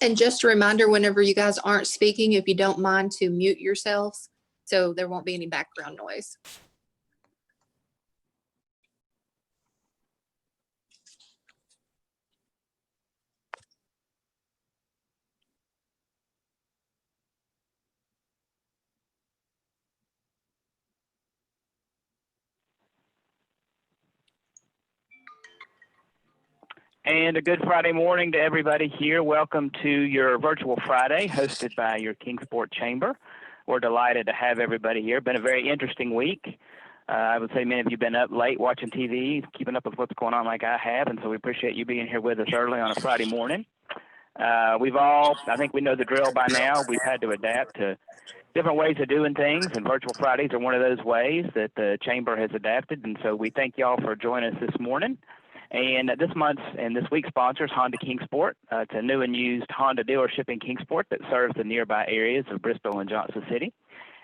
And just a reminder, whenever you guys aren't speaking, if you don't mind to mute yourselves so there won't be any background noise. And a good Friday morning to everybody here. Welcome to your virtual Friday hosted by your Kingsport Chamber. We're delighted to have everybody here. Been a very interesting week. I would say many of you have been up late watching TV, keeping up with what's going on like I have, and so we appreciate you being here with us early on a Friday morning. I think we know the drill by now. We've had to adapt to different ways of doing things, and virtual Fridays are one of those ways that the Chamber has adapted, and so we thank y'all for joining us this morning. And this month's and this week's sponsors, Honda Kingsport. It's a new and used Honda dealership in Kingsport that serves the nearby areas of Bristol and Johnson City.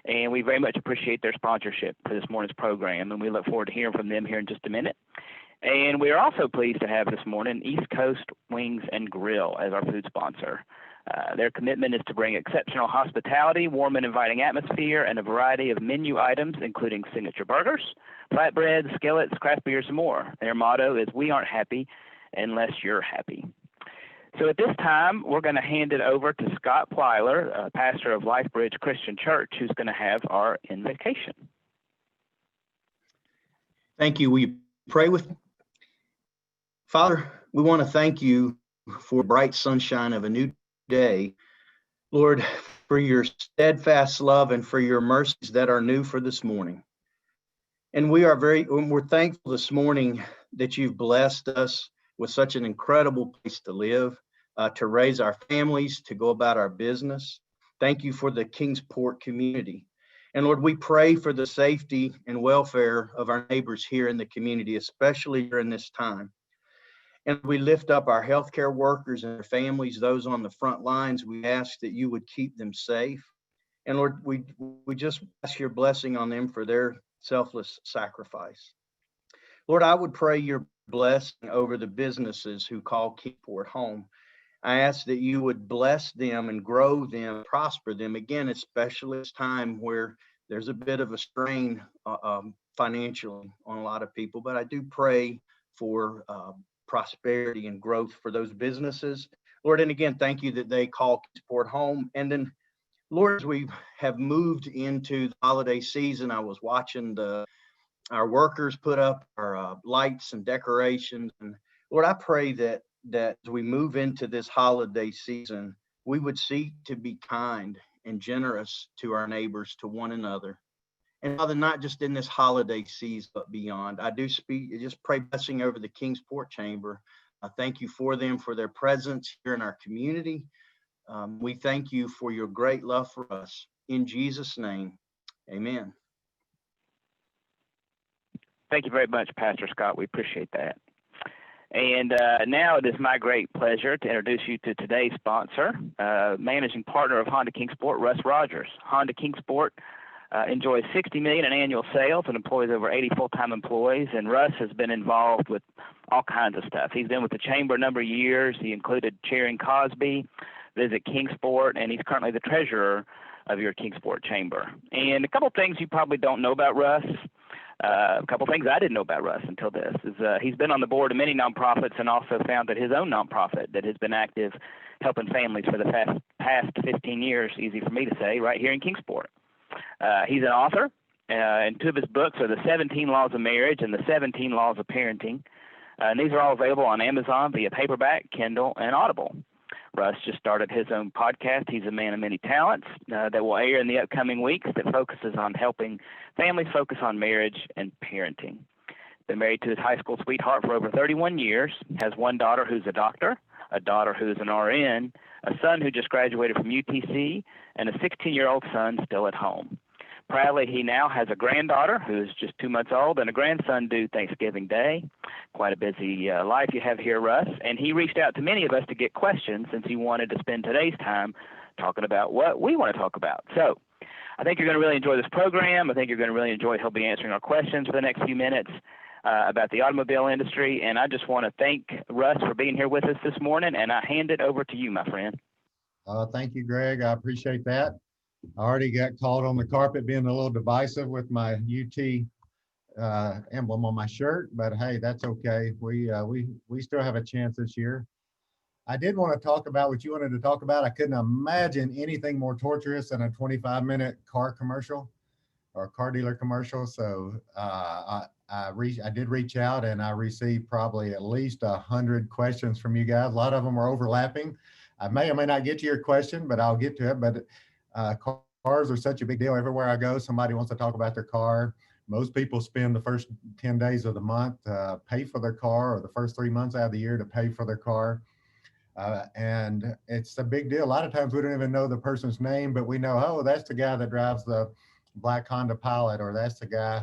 And we very much appreciate their sponsorship for this morning's program, and we look forward to hearing from them here in just a minute. And we are also pleased to have this morning East Coast Wings and Grill as our food sponsor. Their commitment is to bring exceptional hospitality, warm and inviting atmosphere, and a variety of menu items, including signature burgers, flatbreads, skillets, craft beers, and more. Their motto is, "We aren't happy unless you're happy." So at this time, we're going to hand it over to Scott Plyler, pastor of LifeBridge Christian Church, who's going to have our invocation. Thank you. Will you pray with me? Father, we want to thank you for bright sunshine of a new day. Lord, for your steadfast love and for your mercies that are new for this morning. And we're thankful this morning that you've blessed us with such an incredible place to live, to raise our families, to go about our business. Thank you for the Kingsport community. And Lord, we pray for the safety and welfare of our neighbors here in the community, especially during this time. And we lift up our healthcare workers and their families, those on the front lines. We ask that you would keep them safe. And Lord, we just ask your blessing on them for their selfless sacrifice. Lord, I would pray your blessing over the businesses who call Kingsport home. I ask that you would bless them and grow them, prosper them, again, especially this time where there's a bit of a strain financially on a lot of people. But I do pray for prosperity and growth for those businesses. Lord, and again, thank you that they call Kingsport home. And then, Lord, as we have moved into the holiday season, I was watching our workers put up our lights and decorations. And Lord, I pray that as we move into this holiday season, we would seek to be kind and generous to our neighbors, to one another. And Father, not just in this holiday season, but beyond. I just pray blessing over the Kingsport Chamber. I thank you for them, for their presence here in our community. We thank you for your great love for us. In Jesus' name, amen. Thank you very much, Pastor Scott. We appreciate that. And now it is my great pleasure to introduce you to today's sponsor, managing partner of Honda Kingsport, Russ Rogers. Honda Kingsport enjoys $60 million in annual sales and employs over 80 full-time employees. And Russ has been involved with all kinds of stuff. He's been with the Chamber a number of years. He included chairing Cosby, Visit Kingsport, and he's currently the treasurer of your Kingsport Chamber. And a couple things you probably don't know about Russ. A couple things I didn't know about Russ until this is he's been on the board of many nonprofits and also founded his own nonprofit that has been active helping families for the past 15 years, easy for me to say, right here in Kingsport. He's an author, and two of his books are The 17 Laws of Marriage and The 17 Laws of Parenting. And these are all available on Amazon via paperback, Kindle, and Audible. Russ just started his own podcast, He's a Man of Many Talents, that will air in the upcoming weeks that focuses on helping families focus on marriage and parenting. Been married to his high school sweetheart for over 31 years, has one daughter who's a doctor, a daughter who's an RN, a son who just graduated from UTC, and a 16-year-old son still at home. Proudly, he now has a granddaughter who's just 2 months old and a grandson due Thanksgiving Day. Quite a busy life you have here, Russ. And he reached out to many of us to get questions since he wanted to spend today's time talking about what we want to talk about. So I think you're going to really enjoy this program. I think you're going to really enjoy he'll be answering our questions for the next few minutes about the automobile industry. And I just want to thank Russ for being here with us this morning, and I hand it over to you, my friend. Thank you, Greg. I appreciate that. I already got called on the carpet being a little divisive with my UT emblem on my shirt, but hey, that's okay. We still have a chance this year. I did want to talk about what you wanted to talk about. I couldn't imagine anything more torturous than a 25-minute car commercial or car dealer commercial. So I did reach out and I received probably at least 100 questions from you guys. A lot of them are overlapping. I may or may not get to your question, but I'll get to it. But cars are such a big deal. Everywhere I go, somebody wants to talk about their car. Most people spend the first 10 days of the month pay for their car, or the first 3 months out of the year to pay for their car. And it's a big deal. A lot of times we don't even know the person's name, but we know, oh, that's the guy that drives the black Honda Pilot, or that's the guy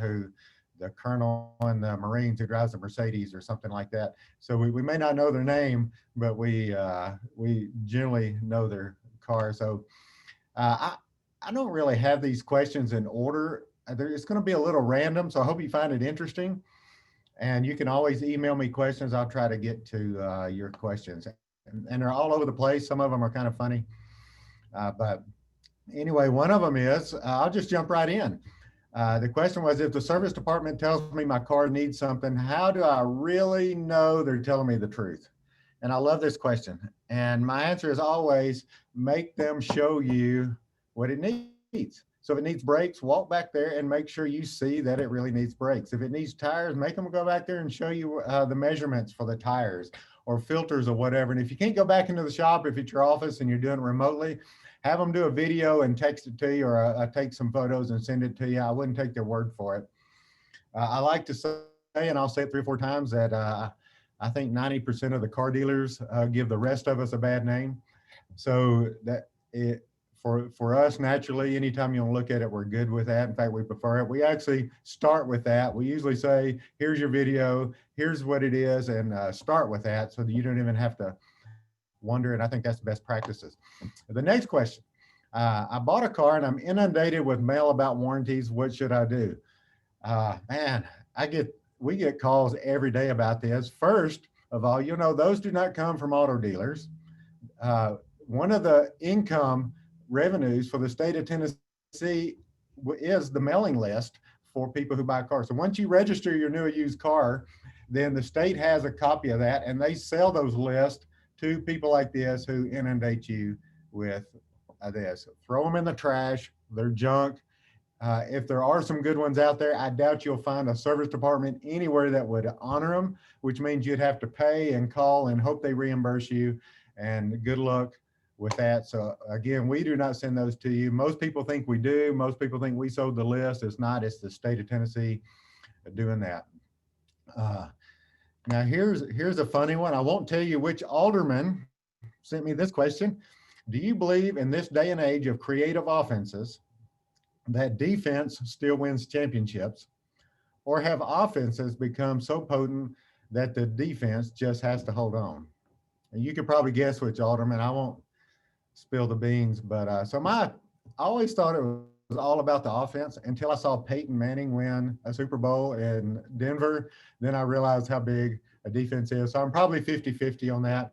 the colonel in the Marines who drives the Mercedes or something like that. So we may not know their name, but we generally know their car. So I don't really have these questions in order. It's going to be a little random, so I hope you find it interesting. And you can always email me questions. I'll try to get to your questions. And they're all over the place. Some of them are kind of funny. But anyway, one of them is, I'll just jump right in. The question was, if the service department tells me my car needs something, how do I really know they're telling me the truth? And I love this question. And my answer is always, make them show you what it needs. So if it needs brakes, walk back there and make sure you see that it really needs brakes. If it needs tires, make them go back there and show you the measurements for the tires or filters or whatever. And if you can't go back into the shop, if it's your office and you're doing it remotely, have them do a video and text it to you, or take some photos and send it to you. I wouldn't take their word for it. I like to say, and I'll say it 3 or 4 times, that I think 90% of the car dealers give the rest of us a bad name. So that for us, naturally, anytime you want to look at it, we're good with that. In fact, we prefer it. We actually start with that. We usually say, here's your video, here's what it is, and start with that so that you don't even have to wonder. And I think that's the best practices. The next question, I bought a car and I'm inundated with mail about warranties. What should I do? Man, we get calls every day about this. First of all, those do not come from auto dealers. One of the income revenues for the state of Tennessee is the mailing list for people who buy cars. So once you register your new or used car, then the state has a copy of that, and they sell those lists to people like this who inundate you with this. Throw them in the trash. They're junk. If there are some good ones out there, I doubt you'll find a service department anywhere that would honor them, which means you'd have to pay and call and hope they reimburse you. And good luck with that. So again, we do not send those to you. Most people think we do. Most people think we sold the list. It's not. It's the state of Tennessee doing that. Now here's a funny one. I won't tell you which alderman sent me this question. Do you believe in this day and age of creative offenses that defense still wins championships, or have offenses become so potent that the defense just has to hold on? And you could probably guess which alderman. I won't spill the beans, but I always thought it was all about the offense until I saw Peyton Manning win a Super Bowl in Denver. Then I realized how big a defense is. So I'm probably 50-50 on that.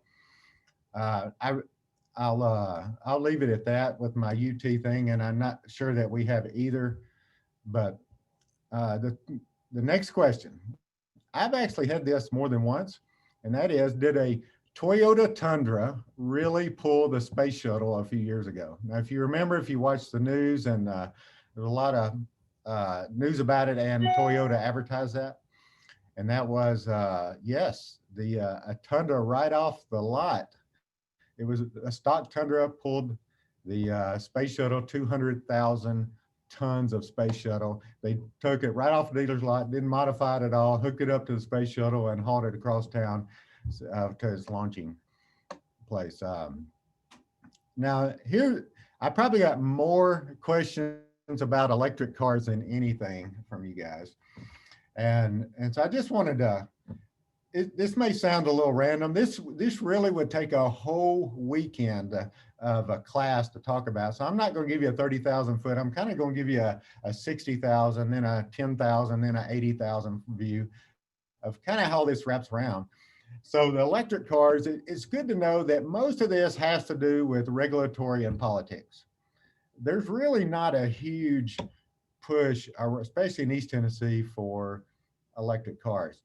I'll leave it at that with my UT thing, and I'm not sure that we have either. But the next question, I've actually had this more than once, and that is, did a Toyota Tundra really pull the space shuttle a few years ago? Now, if you remember, if you watched the news, and there's a lot of news about it, and Toyota advertised that, and that was, yes, a Tundra right off the lot. It was a stock Tundra pulled the space shuttle, 200,000 tons of space shuttle. They took it right off the dealer's lot, didn't modify it at all, hooked it up to the space shuttle and hauled it across town to its launching place. Now here, I probably got more questions about electric cars than anything from you guys. And so I just wanted to, this may sound a little random. This really would take a whole weekend of a class to talk about. So I'm not going to give you a 30,000 foot. I'm kind of going to give you a 60,000, then a 10,000, then a 80,000 view of kind of how this wraps around. So the electric cars, it's good to know that most of this has to do with regulatory and politics. There's really not a huge push, especially in East Tennessee, for electric cars.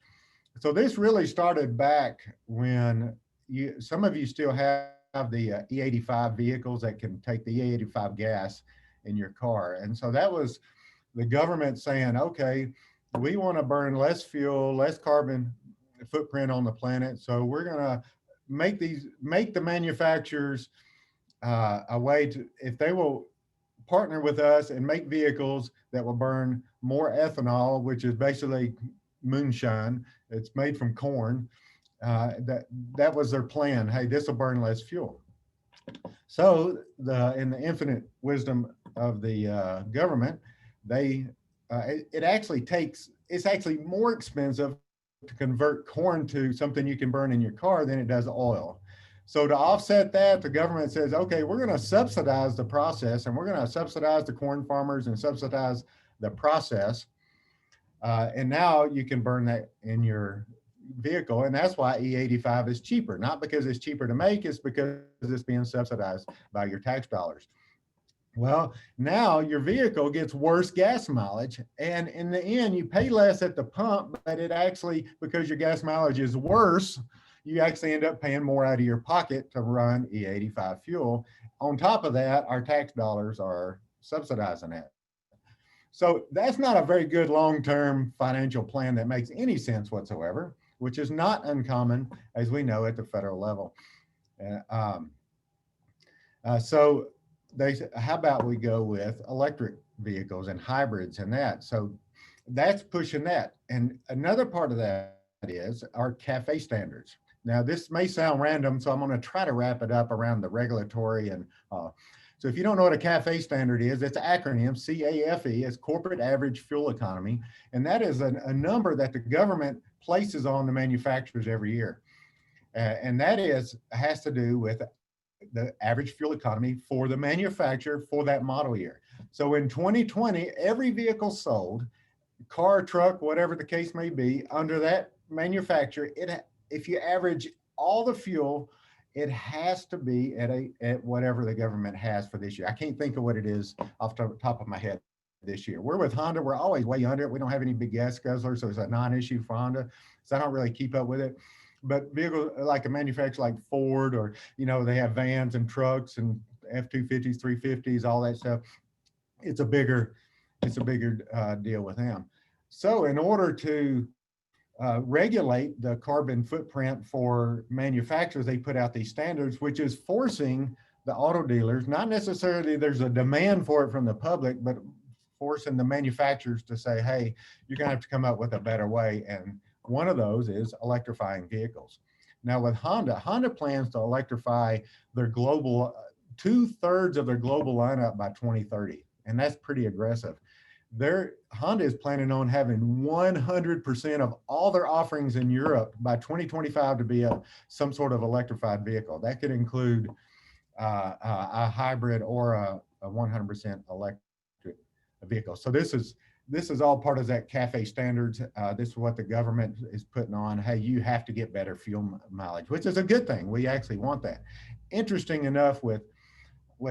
So this really started back when some of you still have the E85 vehicles that can take the E85 gas in your car. And so that was the government saying, okay, we want to burn less fuel, less carbon footprint on the planet. So we're going to make the manufacturers a way to, if they will partner with us and make vehicles that will burn more ethanol, which is basically moonshine. It's made from corn. That was their plan. Hey, this will burn less fuel. So in the infinite wisdom of the government, it's actually more expensive to convert corn to something you can burn in your car than it does oil. So to offset that, the government says, okay, we're going to subsidize the process, and we're going to subsidize the corn farmers and subsidize the process. And now you can burn that in your vehicle. And that's why E85 is cheaper, not because it's cheaper to make, it's because it's being subsidized by your tax dollars. Well, now your vehicle gets worse gas mileage. And in the end, you pay less at the pump, but it actually, because your gas mileage is worse, you actually end up paying more out of your pocket to run E85 fuel. On top of that, our tax dollars are subsidizing that. So that's not a very good long-term financial plan that makes any sense whatsoever, which is not uncommon, as we know, at the federal level. So they said, how about we go with electric vehicles and hybrids and that? So that's pushing that. And another part of that is our CAFE standards. Now, this may sound random, so I'm going to try to wrap it up around the regulatory. And so if you don't know what a CAFE standard is, it's an acronym, CAFE, it's Corporate Average Fuel Economy. And that is a number that the government places on the manufacturers every year. And that has to do with the average fuel economy for the manufacturer for that model year. So in 2020, every vehicle sold, car, truck, whatever the case may be, under that manufacturer, if you average all the fuel, it has to be at whatever the government has for this year. I can't think of what it is off the top of my head this year. We're with Honda, we're always way under it. We don't have any big gas guzzlers, so it's a non-issue for Honda. So I don't really keep up with it. But vehicles like a manufacturer like Ford, or, they have vans and trucks and F-250s, 350s, all that stuff. It's a bigger deal with them. So in order to regulate the carbon footprint for manufacturers, they put out these standards, which is forcing the auto dealers, not necessarily there's a demand for it from the public, but forcing the manufacturers to say, hey, you're going to have to come up with a better way. And one of those is electrifying vehicles. Now with Honda plans to electrify their global, 2/3 of their global lineup by 2030. And that's pretty aggressive. Honda is planning on having 100% of all their offerings in Europe by 2025 to be some sort of electrified vehicle. That could include a hybrid or a 100% electric vehicle. So this is all part of that CAFE standards. This is what the government is putting on. Hey, you have to get better fuel mileage, which is a good thing. We actually want that. Interesting enough with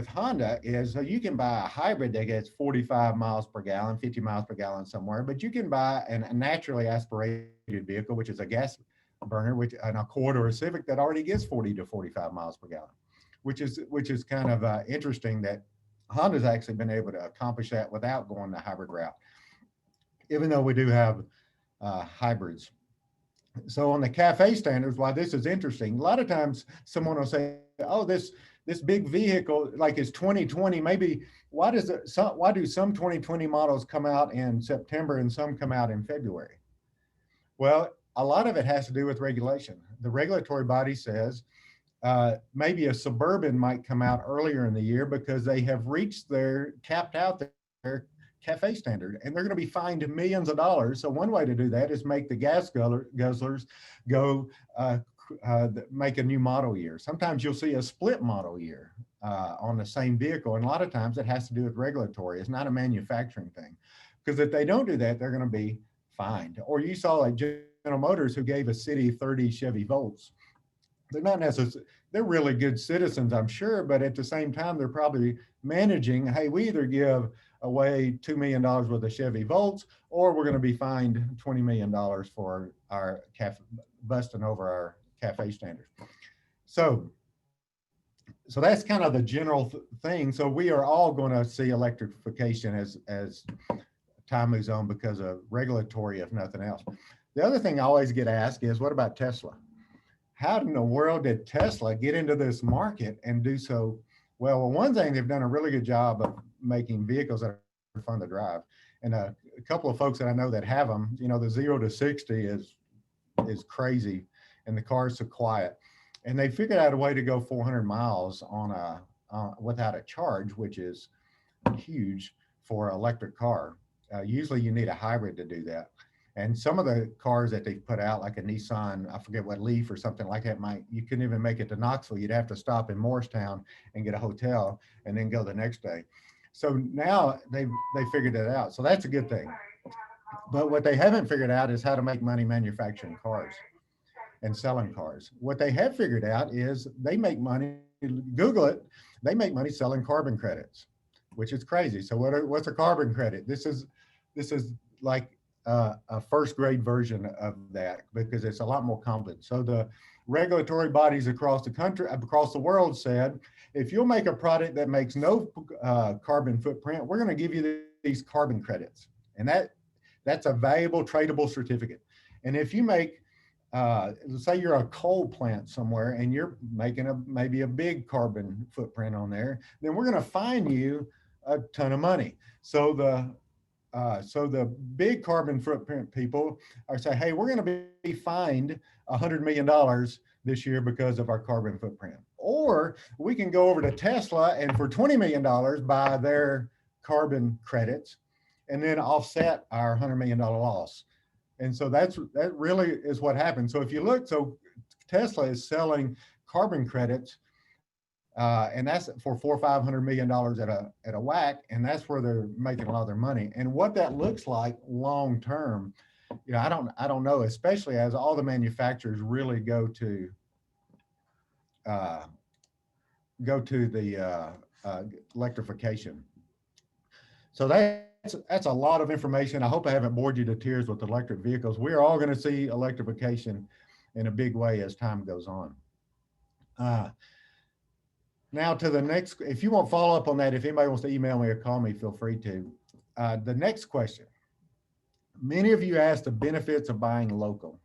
Honda is you can buy a hybrid that gets 45 miles per gallon, 50 miles per gallon somewhere, but you can buy a naturally aspirated vehicle, which is a gas burner, which an Accord or a Civic that already gets 40 to 45 miles per gallon, which is kind of interesting that Honda's actually been able to accomplish that without going the hybrid route, even though we do have hybrids. So on the CAFE standards, why this is interesting, a lot of times someone will say, oh, this big vehicle, like it's 2020, maybe why do some 2020 models come out in September and some come out in February? Well, a lot of it has to do with regulation. The regulatory body says maybe a Suburban might come out earlier in the year because they have capped out their CAFE standard, and they're going to be fined millions of dollars. So one way to do that is make the gas guzzlers go make a new model year. Sometimes you'll see a split model year on the same vehicle, and a lot of times it has to do with regulatory. It's not a manufacturing thing, because if they don't do that, they're going to be fined. Or you saw like Motors, who gave a city 30 Chevy Volts. They're not necessarily, they're really good citizens, I'm sure, but at the same time, they're probably managing, hey, we either give away $2 million worth of Chevy Volts, or we're going to be fined $20 million for our busting over our cafe standards. So that's kind of the general thing. So we are all going to see electrification as time moves on because of regulatory, if nothing else. The other thing I always get asked is, what about Tesla? How in the world did Tesla get into this market and do so well? Well, one thing, they've done a really good job of making vehicles that are fun to drive. And a couple of folks that I know that have them, you know, the 0 to 60 is crazy, and the car's so quiet. And they figured out a way to go 400 miles on without a charge, which is huge for an electric car. Usually you need a hybrid to do that. And some of the cars that they put out, like a Nissan, I forget what, Leaf or something like that, you couldn't even make it to Knoxville. You'd have to stop in Morristown and get a hotel and then go the next day. So now they figured it out. So that's a good thing. But what they haven't figured out is how to make money manufacturing cars and selling cars. What they have figured out is they make money, Google it, they make money selling carbon credits, which is crazy. So what's a carbon credit? This is like a first grade version of that, because it's a lot more complex. So the regulatory bodies across the country, across the world said, if you'll make a product that makes no carbon footprint, we're going to give you these carbon credits. And that's a valuable tradable certificate. And if you make, say you're a coal plant somewhere and you're making maybe a big carbon footprint on there, then we're going to fine you a ton of money. So the big carbon footprint people are saying, hey, we're going to be fined $100 million this year because of our carbon footprint. Or we can go over to Tesla and for $20 million buy their carbon credits and then offset our $100 million loss. And so that really is what happened. So if you look, so Tesla is selling carbon credits, and that's for $400 or $500 million at a whack, and that's where they're making a lot of their money. And what that looks like long term, you know, I don't know, especially as all the manufacturers really go to the electrification. So that's a lot of information. I hope I haven't bored you to tears with electric vehicles. We're all going to see electrification in a big way as time goes on. Now to the next, if you want to follow up on that, if anybody wants to email me or call me, feel free to. The next question. Many of you asked the benefits of buying local.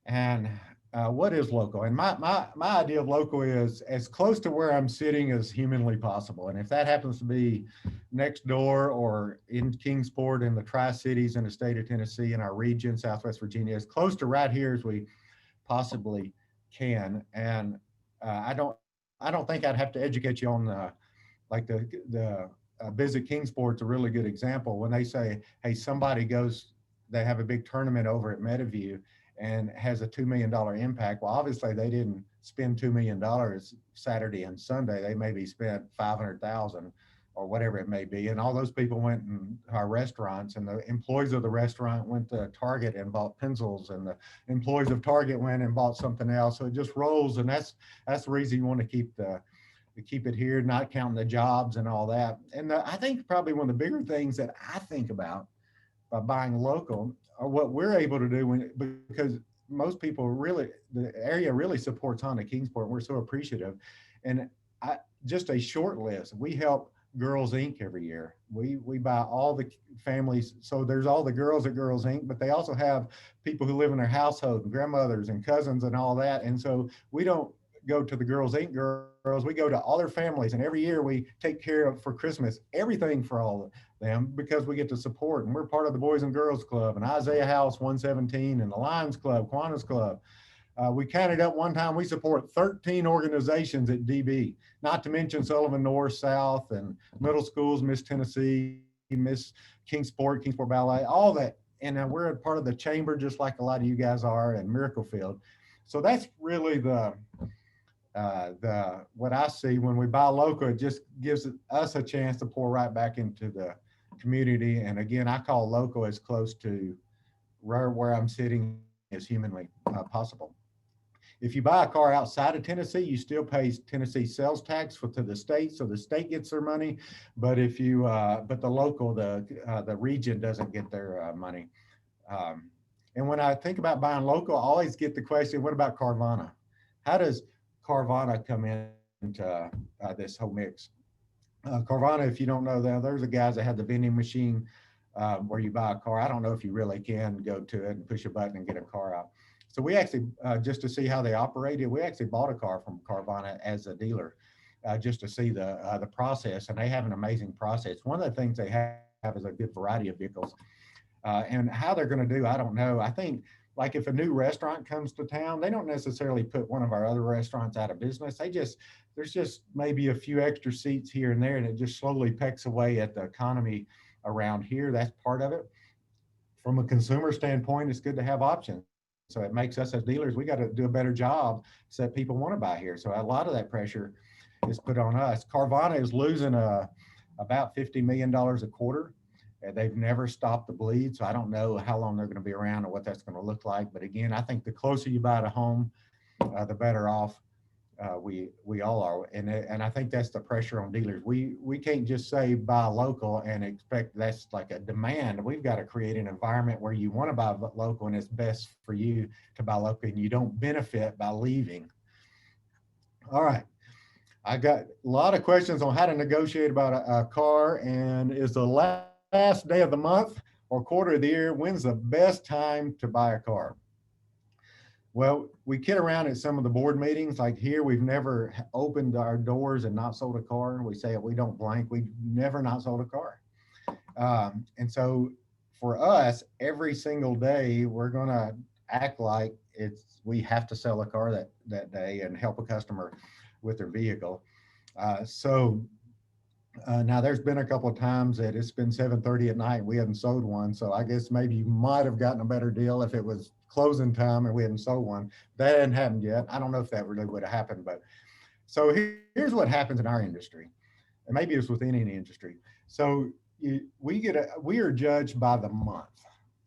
And what is local? And my idea of local is as close to where I'm sitting as humanly possible. And if that happens to be next door or in Kingsport in the Tri-Cities in the state of Tennessee in our region, Southwest Virginia, as close to right here as we possibly can. And I don't think I'd have to educate you on the Visit Kingsport's a really good example. When they say, hey, somebody goes, they have a big tournament over at Meadowview and has a $2 million impact. Well, obviously they didn't spend $2 million Saturday and Sunday. They maybe spent $500,000 or whatever it may be. And all those people went in our restaurants, and the employees of the restaurant went to Target and bought pencils, and the employees of Target went and bought something else. So it just rolls. And that's the reason you want to keep it here, not counting the jobs and all that. And I think probably one of the bigger things that I think about by buying local are what we're able to do because most people really, the area really supports Honda Kingsport, and we're so appreciative. And just a short list, we help Girls Inc. every year. We buy all the families. So there's all the girls at Girls Inc., but they also have people who live in their household, and grandmothers and cousins and all that. And so we don't go to the Girls Inc. girls, we go to all their families, and every year we take care of, for Christmas, everything for all of them, because we get to support, and we're part of the Boys and Girls Club and Isaiah House 117 and the Lions Club, Kiwanis Club. We counted up one time, we support 13 organizations at DB, not to mention Sullivan North, South, and middle schools, Miss Tennessee, Miss Kingsport, Kingsport Ballet, all that. And we're a part of the chamber, just like a lot of you guys are, and Miracle Field. So that's really what I see when we buy local. It just gives us a chance to pour right back into the community. And again, I call local as close to where I'm sitting as humanly possible. If you buy a car outside of Tennessee, you still pay Tennessee sales tax to the state, so the state gets their money. But if you, but the local, the region doesn't get their money. And when I think about buying local, I always get the question, what about Carvana? How does Carvana come into this whole mix? Carvana, if you don't know that, there's the guys that have the vending machine where you buy a car. I don't know if you really can go to it and push a button and get a car out. So we actually, just to see how they operated, we actually bought a car from Carvana as a dealer, just to see the process, and they have an amazing process. One of the things they have is a good variety of vehicles, and how they're going to do, I don't know. I think like if a new restaurant comes to town, they don't necessarily put one of our other restaurants out of business. There's just maybe a few extra seats here and there, and it just slowly pecks away at the economy around here. That's part of it. From a consumer standpoint, it's good to have options. So it makes us as dealers, we got to do a better job so that people want to buy here. So a lot of that pressure is put on us. Carvana is losing about $50 million a quarter. They've never stopped the bleed. So I don't know how long they're going to be around or what that's going to look like. But again, I think the closer you buy to home, the better off we all are. And I think that's the pressure on dealers. We can't just say buy local and expect that's like a demand. We've got to create an environment where you want to buy local and it's best for you to buy local and you don't benefit by leaving. All right. I got a lot of questions on how to negotiate about a car, and is the last day of the month or quarter of the year, when's the best time to buy a car? Well, we kid around at some of the board meetings, like here, we've never opened our doors and not sold a car. We say we don't blank, we've never not sold a car. And so for us, every single day, we're gonna act like we have to sell a car that day and help a customer with their vehicle. Now there's been a couple of times that it's been 7:30 at night and we haven't sold one. So I guess maybe you might have gotten a better deal if it was closing time and we hadn't sold one. That hadn't happened yet. I don't know if that really would have happened, but so here's what happens in our industry, and maybe it's within any industry. So we are judged by the month.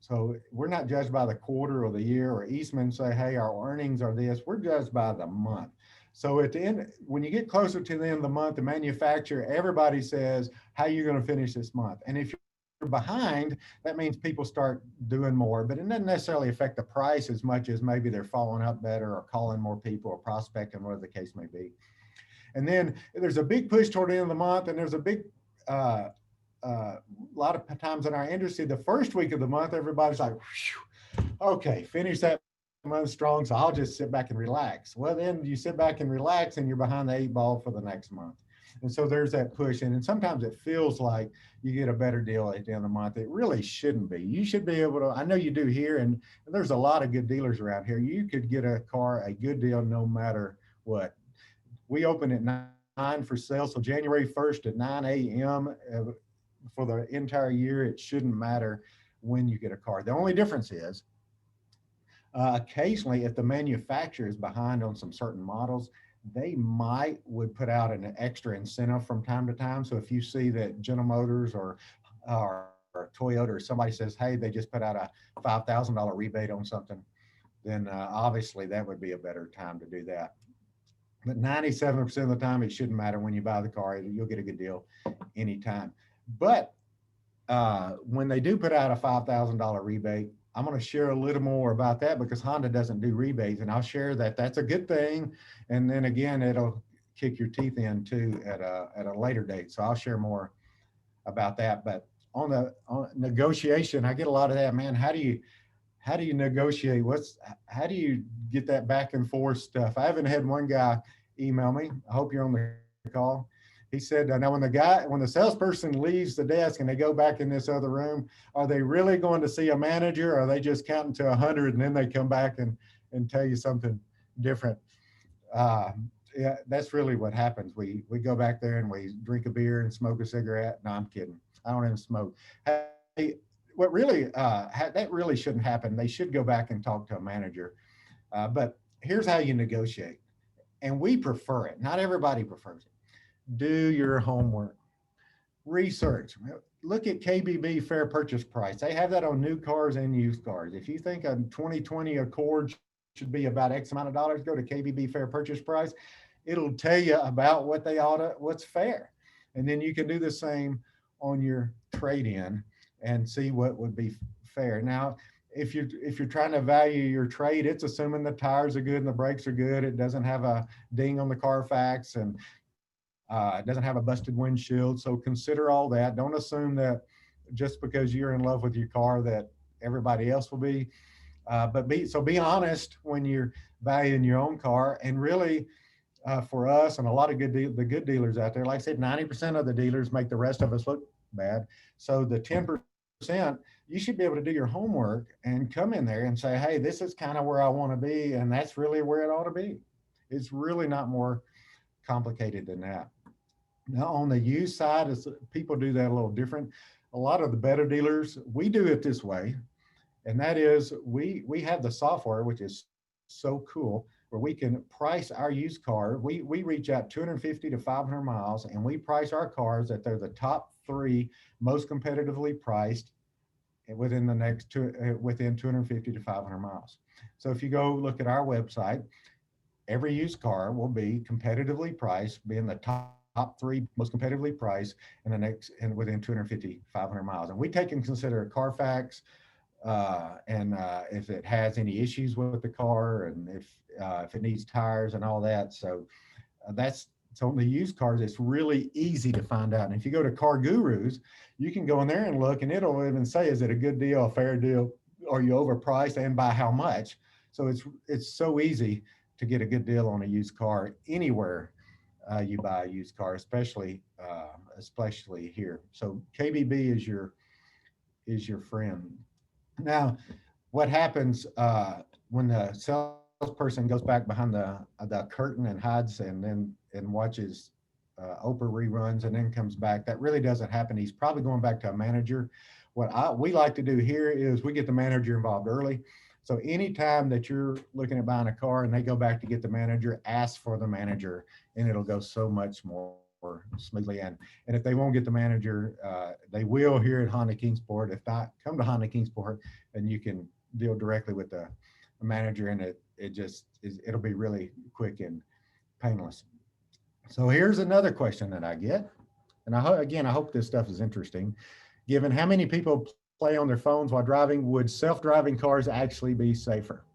So we're not judged by the quarter or the year, or Eastman say, hey, our earnings are this. We're judged by the month. So at the end, when you get closer to the end of the month, the manufacturer, everybody says, how are you going to finish this month? And if you're behind, that means people start doing more, but it doesn't necessarily affect the price as much as maybe they're following up better or calling more people or prospecting, whatever the case may be. And then there's a big push toward the end of the month, and there's a big, a lot of times in our industry, the first week of the month, everybody's like, okay, finish that month strong, so I'll just sit back and relax. Well, then you sit back and relax and you're behind the 8 ball for the next month. And so there's that push. And sometimes it feels like you get a better deal at the end of the month. It really shouldn't be. You should be able to, I know you do here, and there's a lot of good dealers around here. You could get a car, a good deal, no matter what. We open at 9 for sale. So January 1st at 9 a.m. For the entire year, it shouldn't matter when you get a car. The only difference is, occasionally, if the manufacturer is behind on some certain models, they would put out an extra incentive from time to time. So if you see that General Motors or Toyota or somebody says, hey, they just put out a $5,000 rebate on something, then obviously that would be a better time to do that. But 97% of the time, it shouldn't matter when you buy the car. You'll get a good deal anytime. But when they do put out a $5,000 rebate, I'm going to share a little more about that because Honda doesn't do rebates, and I'll share that that's a good thing. And then again, it'll kick your teeth in too at a later date. So I'll share more about that. But on negotiation, I get a lot of that, man. How do you negotiate? How do you get that back and forth stuff? I haven't had one guy email me. I hope you're on the call. He said, now when the salesperson leaves the desk and they go back in this other room, are they really going to see a manager, or are they just counting to 100 and then they come back and tell you something different? Yeah, that's really what happens. We go back there and we drink a beer and smoke a cigarette. No, I'm kidding. I don't even smoke. Hey, what really, that really shouldn't happen. They should go back and talk to a manager. But here's how you negotiate. And we prefer it. Not everybody prefers it. Do your homework. Research. look at KBB fair purchase price. They have that on new cars and used cars. If you think a 2020 Accord should be about X amount of dollars, go to KBB fair purchase price. It'll tell you about what they ought to, what's fair. And then you can do the same on your trade-in and see what would be fair. Now, if you're trying to value your trade, it's assuming the tires are good and the brakes are good. It doesn't have a ding on the Carfax, and it doesn't have a busted windshield. So consider all that. Don't assume that just because you're in love with your car that everybody else will be. But be honest when you're valuing your own car. And really, for us and a lot of the good dealers out there, like I said, 90% of the dealers make the rest of us look bad. So the 10%, you should be able to do your homework and come in there and say, hey, this is kind of where I want to be, and that's really where it ought to be. It's really not more complicated than that. Now, on the used side, people do that a little different. A lot of the better dealers, we do it this way, and that is we have the software, which is so cool, where we can price our used car. We reach out 250 to 500 miles, and we price our cars that they're the top 3 most competitively priced within the next within 250 to 500 miles. So if you go look at our website, every used car will be competitively priced, being the top 3 most competitively priced in the next and within 250, 500 miles. And we take and consider Carfax, and if it has any issues with the car, and if it needs tires and all that. So so on the used cars, it's really easy to find out. And if you go to Car Gurus, you can go in there and look, and it'll even say, is it a good deal, a fair deal, are you overpriced, and by how much? So it's so easy to get a good deal on a used car anywhere you buy a used car, especially here. So KBB is your friend. Now, what happens when the salesperson goes back behind the curtain and hides and watches Oprah reruns and then comes back? That really doesn't happen. He's probably going back to a manager. What we like to do here is we get the manager involved early. So anytime that you're looking at buying a car and they go back to get the manager, ask for the manager, and it'll go so much more smoothly. And if they won't get the manager, they will here at Honda Kingsport. If not, come to Honda Kingsport and you can deal directly with the manager, and it'll be really quick and painless. So here's another question that I get, and I hope this stuff is interesting. Given how many people play on their phones while driving, would self-driving cars actually be safer?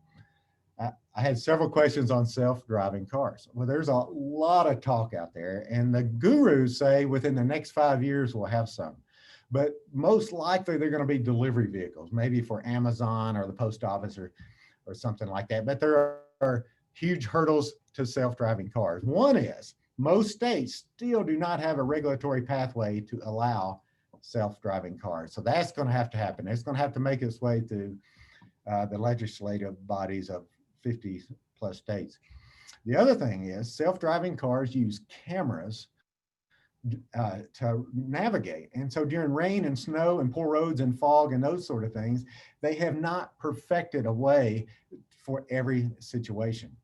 I had several questions on self-driving cars. Well, there's a lot of talk out there, and the gurus say within the next 5 years we'll have some. But most likely they're going to be delivery vehicles, maybe for Amazon or the post office or something like that. But there are huge hurdles to self-driving cars. One is most states still do not have a regulatory pathway to allow self-driving cars. So that's going to have to happen. It's going to have to make its way through the legislative bodies of 50 plus states. The other thing is self-driving cars use cameras to navigate. And so during rain and snow and poor roads and fog and those sort of things, they have not perfected a way for every situation.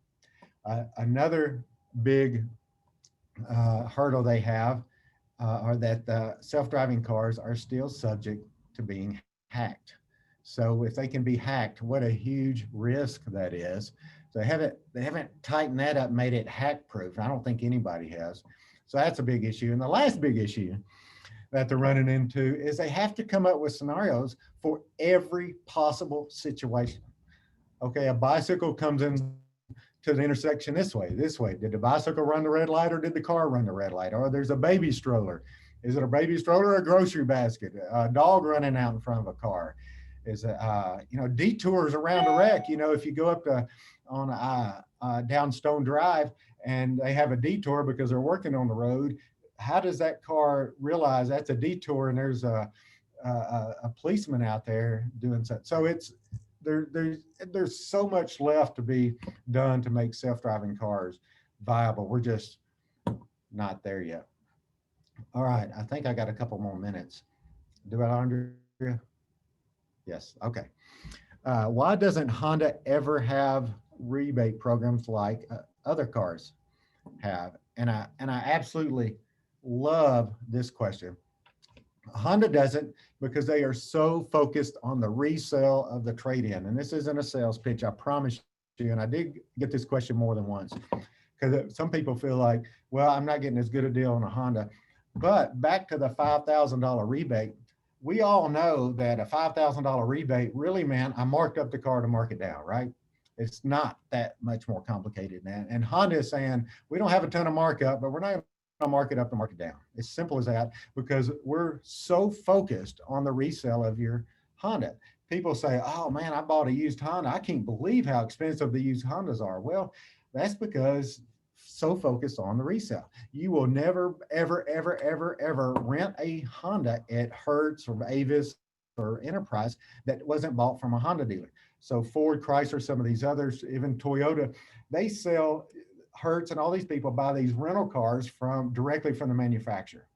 Another big hurdle they have are that the self-driving cars are still subject to being hacked. So if they can be hacked, what a huge risk that is. So they haven't tightened that up, made it hack proof. I don't think anybody has. So that's a big issue. And the last big issue that they're running into is they have to come up with scenarios for every possible situation. Okay, a bicycle comes in to the intersection this way. Did the bicycle run the red light, or did the car run the red light? Or there's a baby stroller. Is it a baby stroller or a grocery basket? A dog running out in front of a car? Is it, detours around a wreck? If you go up down Stone Drive and they have a detour because they're working on the road, how does that car realize that's a detour and there's a policeman out there doing something? So there's so much left to be done to make self-driving cars viable. We're just not there yet. All right, I think I got a couple more minutes. Do I, Andrea? Yes, okay. Why doesn't Honda ever have rebate programs like other cars have? And I absolutely love this question. Honda doesn't, because they are so focused on the resale of the trade-in. And this isn't a sales pitch, I promise you. And I did get this question more than once, because some people feel like, well, I'm not getting as good a deal on a Honda. But back to the $5,000 rebate, we all know that a $5,000 rebate really meant I marked up the car to mark it down, right? It's not that much more complicated than that. And Honda is saying, we don't have a ton of markup, but we're not going to mark it up to mark it down. It's simple as that, because we're so focused on the resale of your Honda. People say, oh man, I bought a used Honda. I can't believe how expensive the used Hondas are. Well, that's because so focused on the resale. You will never, ever, ever, ever, ever rent a Honda at Hertz or Avis or Enterprise that wasn't bought from a Honda dealer. So Ford, Chrysler, some of these others, even Toyota, they sell, Hertz and all these people buy these rental cars directly from the manufacturer.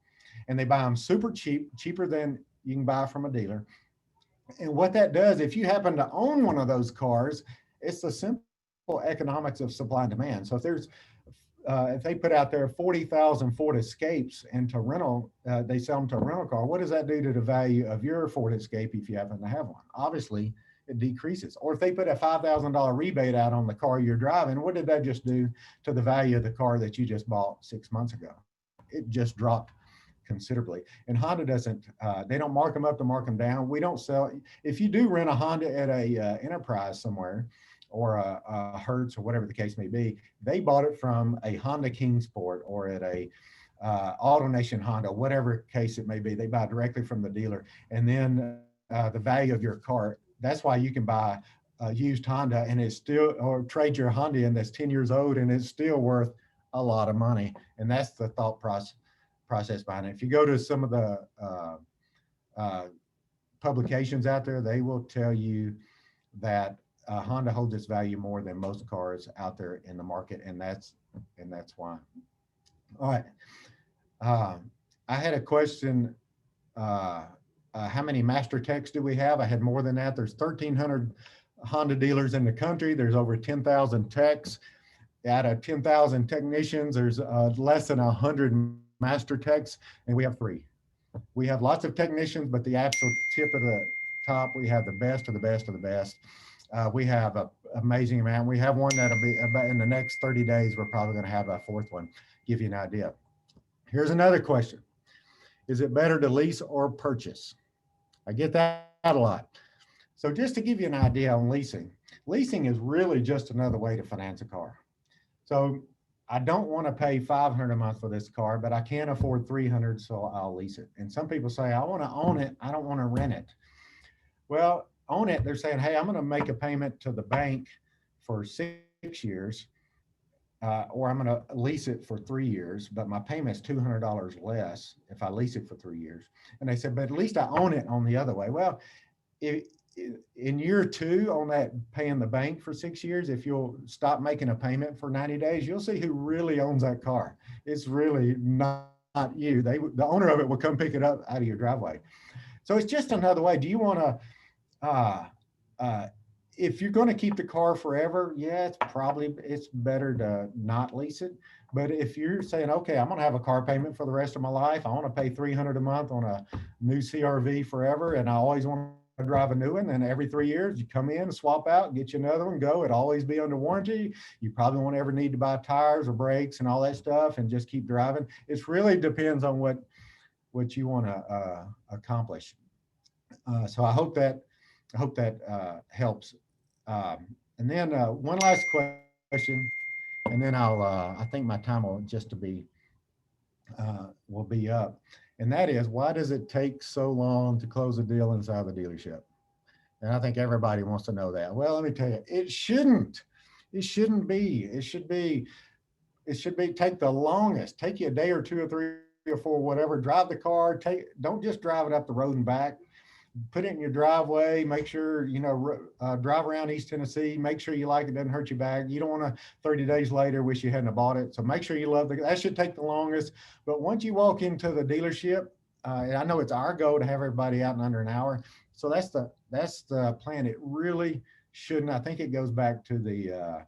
And they buy them super cheap, cheaper than you can buy from a dealer. And what that does, if you happen to own one of those cars, it's the simple economics of supply and demand. So if they put out there 40,000 Ford Escapes into rental, they sell them to a rental car, what does that do to the value of your Ford Escape if you happen to have one? Obviously, it decreases. Or if they put a $5,000 rebate out on the car you're driving, what did that just do to the value of the car that you just bought 6 months ago? It just dropped considerably. And Honda doesn't, they don't mark them up to mark them down. We don't sell, if you do rent a Honda at a Enterprise somewhere, or a Hertz or whatever the case may be, they bought it from a Honda Kingsport or at a AutoNation Honda, whatever case it may be. They buy directly from the dealer. And then the value of your car, that's why you can buy a used Honda and it's still, or trade your Honda in that's 10 years old and it's still worth a lot of money. And that's the thought process behind it. If you go to some of the publications out there, they will tell you that Honda holds its value more than most cars out there in the market, and that's why. All right. I had a question. How many master techs do we have? I had more than that. There's 1,300 Honda dealers in the country. There's over 10,000 techs. Out of 10,000 technicians, there's less than 100 master techs, and we have 3. We have lots of technicians, but the absolute tip of the top, we have the best of the best of the best. We have an amazing amount. We have one that'll be about in the next 30 days. We're probably going to have a 4th one. Give you an idea. Here's another question. Is it better to lease or purchase? I get that a lot. So just to give you an idea on leasing, leasing is really just another way to finance a car. So I don't want to pay $500 a month for this car, but I can't afford $300, so I'll lease it. And some people say, I want to own it. I don't want to rent it. Well, own it, they're saying, hey, I'm going to make a payment to the bank for 6 years, or I'm going to lease it for 3 years, but my payment's $200 less if I lease it for 3 years. And they said, but at least I own it on the other way. Well, in year 2 on that paying the bank for 6 years, if you'll stop making a payment for 90 days, you'll see who really owns that car. It's really not you. The owner of it will come pick it up out of your driveway. So it's just another way. Do you want to, if you're going to keep the car forever, yeah, it's better to not lease it. But if you're saying, okay, I'm going to have a car payment for the rest of my life, I want to pay $300 a month on a new CRV forever, and I always want to drive a new one, and every 3 years you come in, swap out, get you another one, go. It'll always be under warranty. You probably won't ever need to buy tires or brakes and all that stuff, and just keep driving. It really depends on what you want to accomplish. So I hope that helps. And then one last question, and then I think my time will be up. And that is, why does it take so long to close a deal inside the dealership? And I think everybody wants to know that. Well, let me tell you, it shouldn't be. It should take the longest. Take you a day or 2 or 3 or 4, whatever. Drive the car. Don't just drive it up the road and back. Put it in your driveway, make sure, drive around East Tennessee, make sure you like it, doesn't hurt your back. You don't want to 30 days later wish you hadn't bought it. So make sure you love that should take the longest. But once you walk into the dealership, and I know it's our goal to have everybody out in under an hour. So that's the plan. It really shouldn't. I think it goes back to the,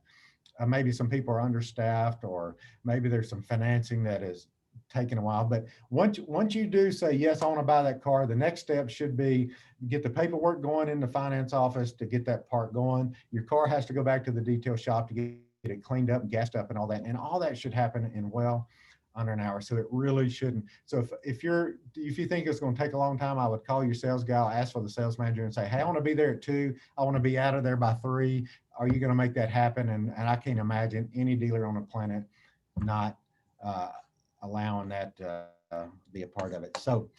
maybe some people are understaffed, or maybe there's some financing that is taking a while. But once you do say, yes, I want to buy that car, the next step should be get the paperwork going in the finance office to get that part going. Your car has to go back to the detail shop to get it cleaned up, gassed up and all that. And all that should happen in well under an hour. So it really shouldn't. So if you think it's going to take a long time, I would call your sales guy, ask for the sales manager and say, hey, I want to be there at 2. I want to be out of there by 3. Are you going to make that happen? And I can't imagine any dealer on the planet not allowing that to be a part of it. So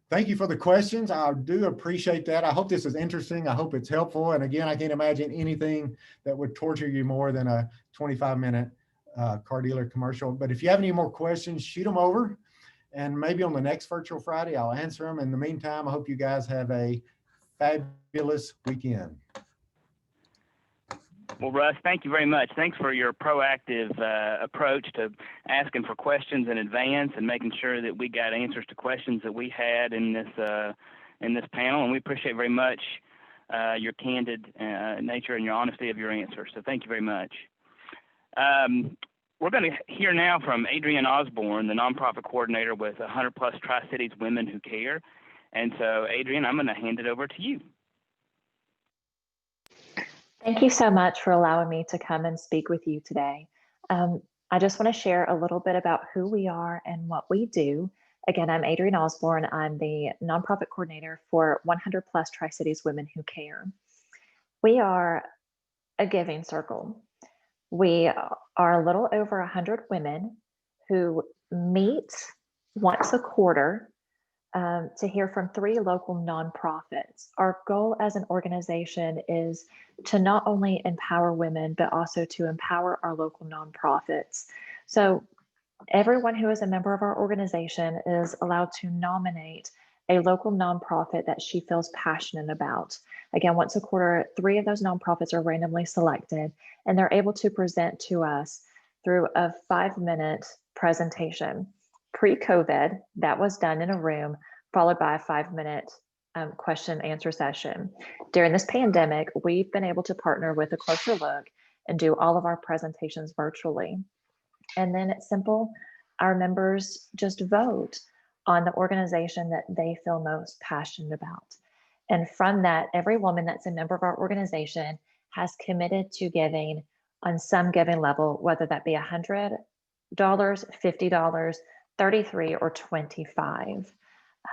thank you for the questions. I do appreciate that. I hope this is interesting. I hope it's helpful. And again, I can't imagine anything that would torture you more than a 25-minute car dealer commercial. But if you have any more questions, shoot them over. And maybe on the next Virtual Friday, I'll answer them. In the meantime, I hope you guys have a fabulous weekend. Well, Russ, thank you very much. Thanks for your proactive approach to asking for questions in advance and making sure that we got answers to questions that we had in this panel. And we appreciate very much your candid nature and your honesty of your answers. So thank you very much. We're going to hear now from Adrienne Osborne, the nonprofit coordinator with 100 Plus Tri-Cities Women Who Care. And so, Adrienne, I'm going to hand it over to you. Thank you so much for allowing me to come and speak with you today. I just want to share a little bit about who we are and what we do. Again, I'm Adrienne Osborne. I'm the nonprofit coordinator for 100 Plus Tri-Cities Women Who Care. We are a giving circle. We are a little over 100 women who meet once a quarter to hear from 3 local nonprofits. Our goal as an organization is to not only empower women, but also to empower our local nonprofits. So everyone who is a member of our organization is allowed to nominate a local nonprofit that she feels passionate about. Again, once a quarter, 3 of those nonprofits are randomly selected, and they're able to present to us through a 5-minute presentation. Pre-COVID, that was done in a room, followed by a 5-minute question and answer session. During this pandemic, we've been able to partner with A Closer Look and do all of our presentations virtually. And then it's simple. Our members just vote on the organization that they feel most passionate about. And from that, every woman that's a member of our organization has committed to giving on some giving level, whether that be $100, $50, $33, or $25.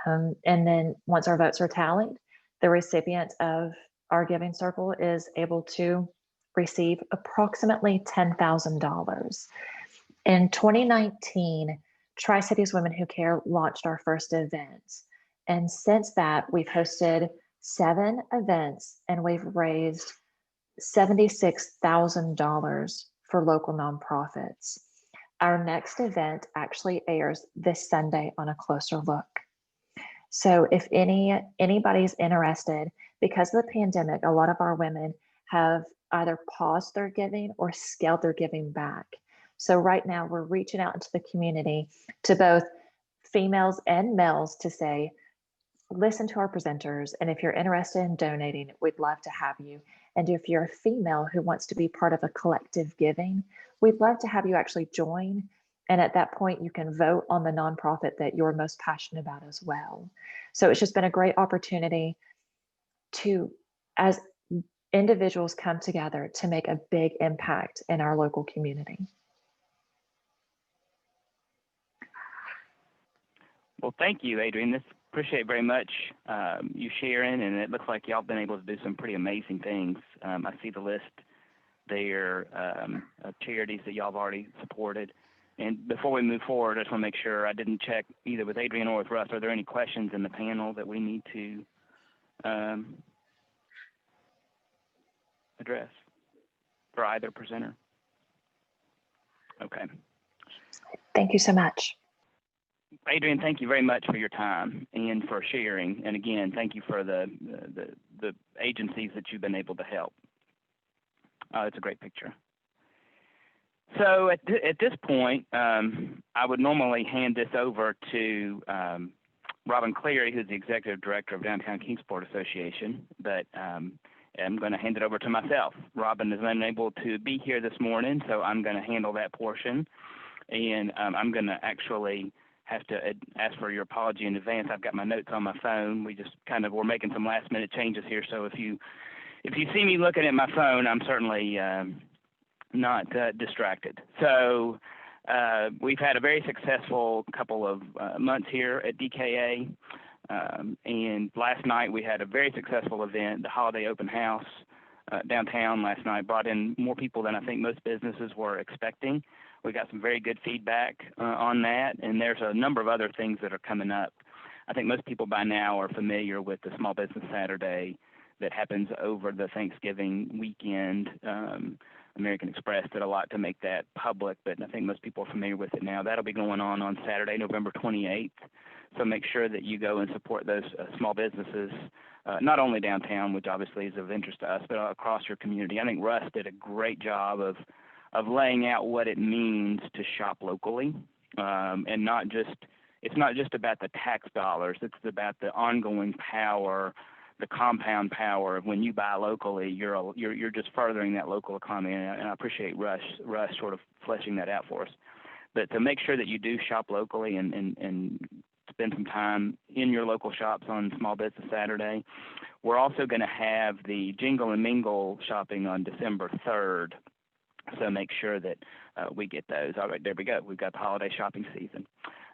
And then once our votes are tallied, the recipient of our giving circle is able to receive approximately $10,000. In 2019, Tri-Cities Women Who Care launched our first event. And since that, we've hosted 7 events and we've raised $76,000 for local nonprofits. Our next event actually airs this Sunday on A Closer Look. So if anybody's interested, because of the pandemic, a lot of our women have either paused their giving or scaled their giving back. So right now we're reaching out into the community to both females and males to say, listen to our presenters. And if you're interested in donating, we'd love to have you. And if you're a female who wants to be part of a collective giving, we'd love to have you actually join. And at that point, you can vote on the nonprofit that you're most passionate about as well. So it's just been a great opportunity to, as individuals come together, to make a big impact in our local community. Well, thank you, Adrienne. Appreciate very much you sharing, and it looks like y'all been able to do some pretty amazing things. I see the list there of charities that y'all have already supported. And before we move forward, I just want to make sure I didn't check either with Adrienne or with Russ. Are there any questions in the panel that we need to address for either presenter? Okay. Thank you so much. Adrienne, thank you very much for your time and for sharing. And again, thank you for the agencies that you've been able to help. It's a great picture. So at this point, I would normally hand this over to Robin Cleary, who's the Executive Director of Downtown Kingsport Association, but I'm going to hand it over to myself. Robin is unable to be here this morning, so I'm going to handle that portion. And I'm going to actually have to ask for your apology in advance. I've got my notes on my phone. We just kind of were making some last minute changes here. So if you see me looking at my phone, I'm certainly not distracted. So we've had a very successful couple of months here at DKA. And last night we had a very successful event, the holiday open house downtown last night. Brought in more people than I think most businesses were expecting. We got some very good feedback on that, and there's a number of other things that are coming up. I think most people by now are familiar with the Small Business Saturday that happens over the Thanksgiving weekend. American Express did a lot to make that public, but I think most people are familiar with it now. That'll be going on Saturday, November 28th. So make sure that you go and support those small businesses, not only downtown, which obviously is of interest to us, but across your community. I think Russ did a great job of laying out what it means to shop locally, and it's not just about the tax dollars. It's about the ongoing power, the compound power of when you buy locally, you're just furthering that local economy, and I appreciate Russ sort of fleshing that out for us. But to make sure that you do shop locally and spend some time in your local shops on Small Business Saturday. We're also going to have the Jingle and Mingle shopping on December 3rd. So make sure that we get those. All right, there we go. We've got the holiday shopping season.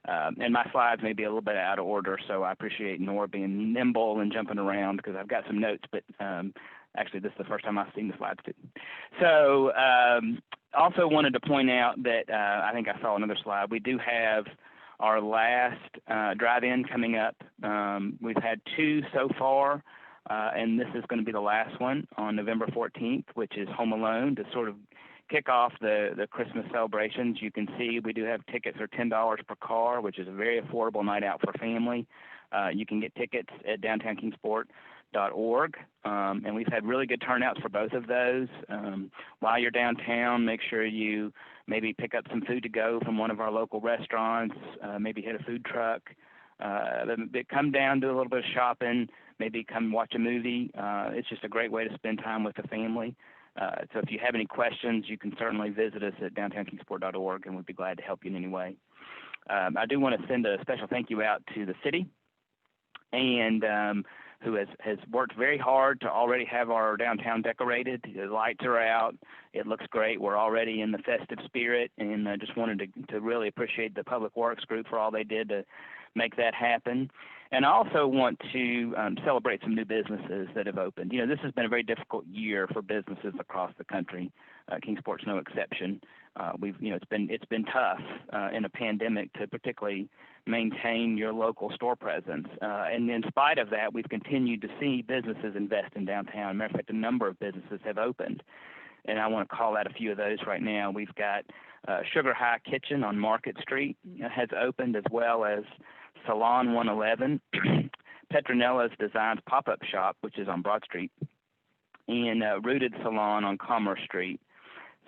And my slides may be a little bit out of order, so I appreciate Nora being nimble and jumping around because I've got some notes, but actually this is the first time I've seen the slides too. So also wanted to point out that I think I saw another slide. We do have our last drive-in coming up. We've had 2 so far, and this is going to be the last one on November 14th, which is Home Alone, to sort of kick off the Christmas celebrations. You can see we do have tickets are $10 per car, which is a very affordable night out for family. You can get tickets at downtownkingsport.org, and we've had really good turnouts for both of those. While you're downtown, make sure you maybe pick up some food to go from one of our local restaurants, maybe hit a food truck, come down, do a little bit of shopping, maybe come watch a movie. It's just a great way to spend time with the family. So if you have any questions, you can certainly visit us at downtownkingsport.org, and we'd be glad to help you in any way. I do want to send a special thank you out to the city, and who has worked very hard to already have our downtown decorated. The lights are out. It looks great. We're already in the festive spirit, and I just wanted to really appreciate the Public Works group for all they did to make that happen. And I also want to celebrate some new businesses that have opened. You know, this has been a very difficult year for businesses across the country. Kingsport's no exception. It's been tough in a pandemic to particularly maintain your local store presence. And in spite of that, we've continued to see businesses invest in downtown. Matter of fact, a number of businesses have opened. And I want to call out a few of those right now. We've got Sugar High Kitchen on Market Street has opened, as well as Salon 111, Petronella's Designs Pop-Up Shop, which is on Broad Street, and Rooted Salon on Commerce Street,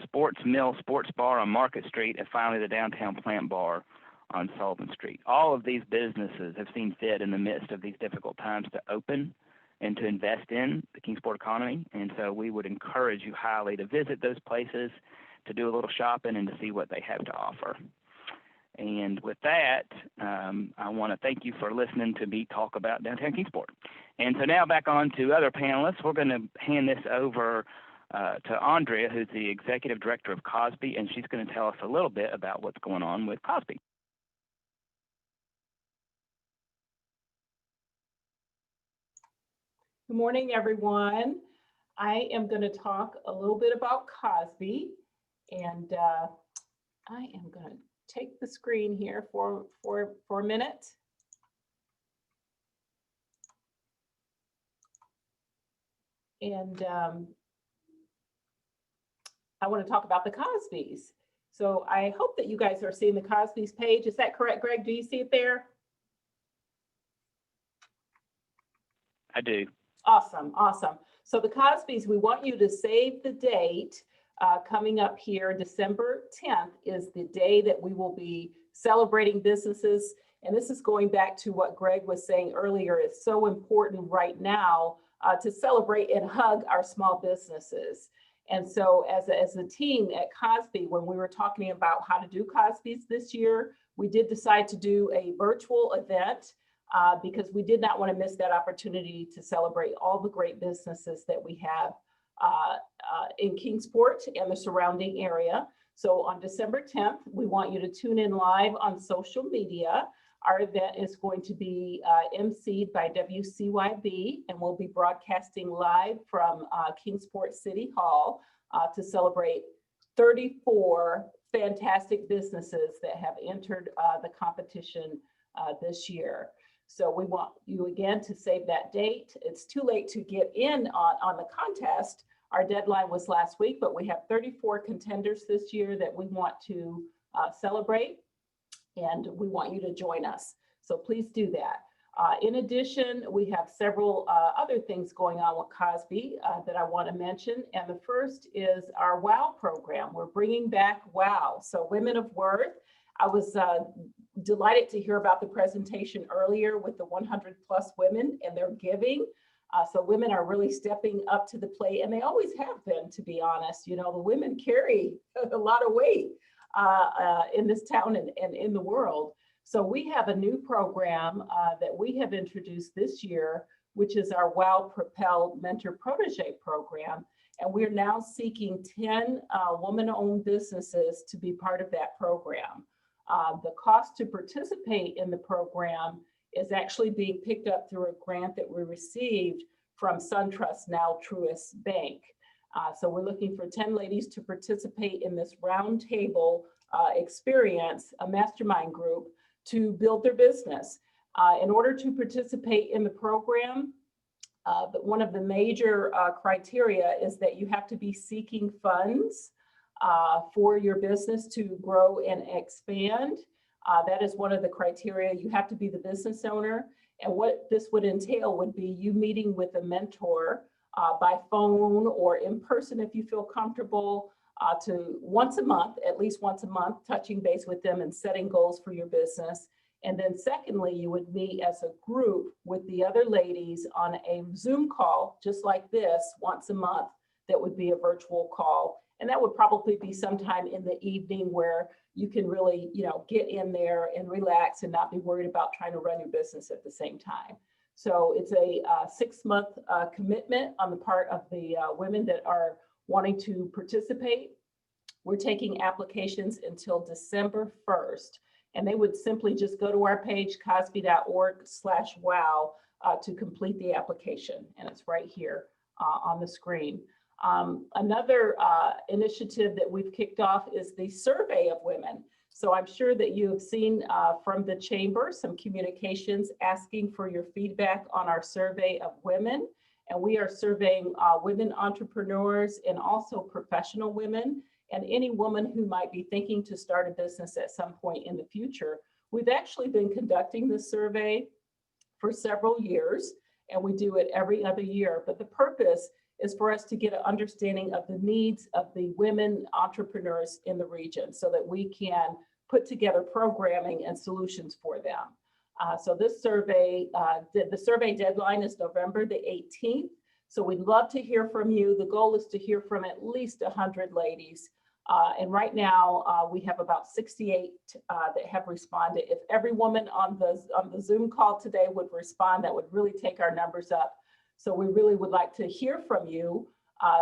Sports Mill Sports Bar on Market Street, and finally the Downtown Plant Bar on Sullivan Street. All of these businesses have seen fit in the midst of these difficult times to open and to invest in the Kingsport economy. And so we would encourage you highly to visit those places, to do a little shopping, and to see what they have to offer. And with that, I want to thank you for listening to me talk about Downtown Kingsport. And so now back on to other panelists. We're going to hand this over to Andrea, who's the Executive Director of Cosby, and she's going to tell us a little bit about what's going on with Cosby. Good morning, everyone. I am going to talk a little bit about Cosby, and I am going to take the screen here for a minute. And I want to talk about the Cosbys. So I hope that you guys are seeing the Cosbys page. Is that correct, Greg? Do you see it there? I do. Awesome, awesome. So the Cosbys, we want you to save the date. Coming up here, December 10th is the day that we will be celebrating businesses. And this is going back to what Greg was saying earlier. It's so important right now to celebrate and hug our small businesses. And so as a team at Cosby, when we were talking about how to do Cosby's this year, we did decide to do a virtual event because we did not want to miss that opportunity to celebrate all the great businesses that we have in Kingsport and the surrounding area. So on December 10th, we want you to tune in live on social media. Our event is going to be emceed by WCYB, and we'll be broadcasting live from Kingsport City Hall to celebrate 34 fantastic businesses that have entered the competition this year. So we want you again to save that date. It's too late to get in on the contest. Our deadline was last week, but we have 34 contenders this year that we want to celebrate, and we want you to join us. So please do that. In addition, we have several other things going on with Cosby that I want to mention. And the first is our WOW program. We're bringing back WOW. So Women of Worth. I was delighted to hear about the presentation earlier with the 100+ women and their giving. So women are really stepping up to the plate, and they always have been, to be honest. You know, the women carry a lot of weight in this town and in the world. So we have a new program that we have introduced this year, which is our WOW Propelled Mentor Protege program. And we're now seeking 10 woman-owned businesses to be part of that program. The cost to participate in the program is actually being picked up through a grant that we received from SunTrust, now Truist Bank. So we're looking for 10 ladies to participate in this roundtable experience, a mastermind group, to build their business. In order to participate in the program, one of the major criteria is that you have to be seeking funds for your business to grow and expand. That is one of the criteria. You have to be the business owner. And what this would entail would be you meeting with a mentor by phone or in person if you feel comfortable, to once a month, at least once a month, touching base with them and setting goals for your business. And then secondly, you would meet as a group with the other ladies on a Zoom call, just like this, once a month. That would be a virtual call. And that would probably be sometime in the evening where you can really, you know, get in there and relax and not be worried about trying to run your business at the same time. So it's a 6-month commitment on the part of the women that are wanting to participate. We're taking applications until December 1st, and they would simply just go to our page, cosby.org/wow, to complete the application, and it's right here on the screen. Another initiative that we've kicked off is the survey of women. So I'm sure that you have seen from the chamber some communications asking for your feedback on our survey of women. And we are surveying women entrepreneurs and also professional women and any woman who might be thinking to start a business at some point in the future. We've actually been conducting this survey for several years, and we do it every other year. But the purpose is for us to get an understanding of the needs of the women entrepreneurs in the region so that we can put together programming and solutions for them. So this survey, the survey deadline is November the 18th. So we'd love to hear from you. The goal is to hear from at least 100 ladies. And right now we have about 68 that have responded. If every woman on the Zoom call today would respond, that would really take our numbers up. So we really would like to hear from you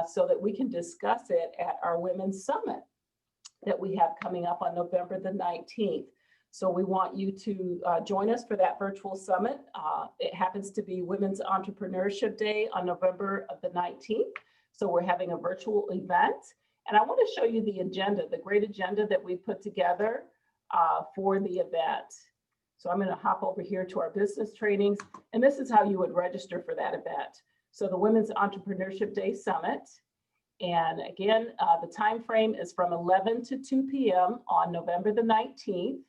so that we can discuss it at our Women's Summit that we have coming up on November the 19th. So we want you to join us for that virtual summit. It happens to be Women's Entrepreneurship Day on November the 19th. So we're having a virtual event. And I want to show you the agenda, the great agenda that we put together for the event. So I'm going to hop over here to our business trainings. And this is how you would register for that event. So the Women's Entrepreneurship Day Summit. And again, the time frame is from 11 to 2 p.m. on November the 19th.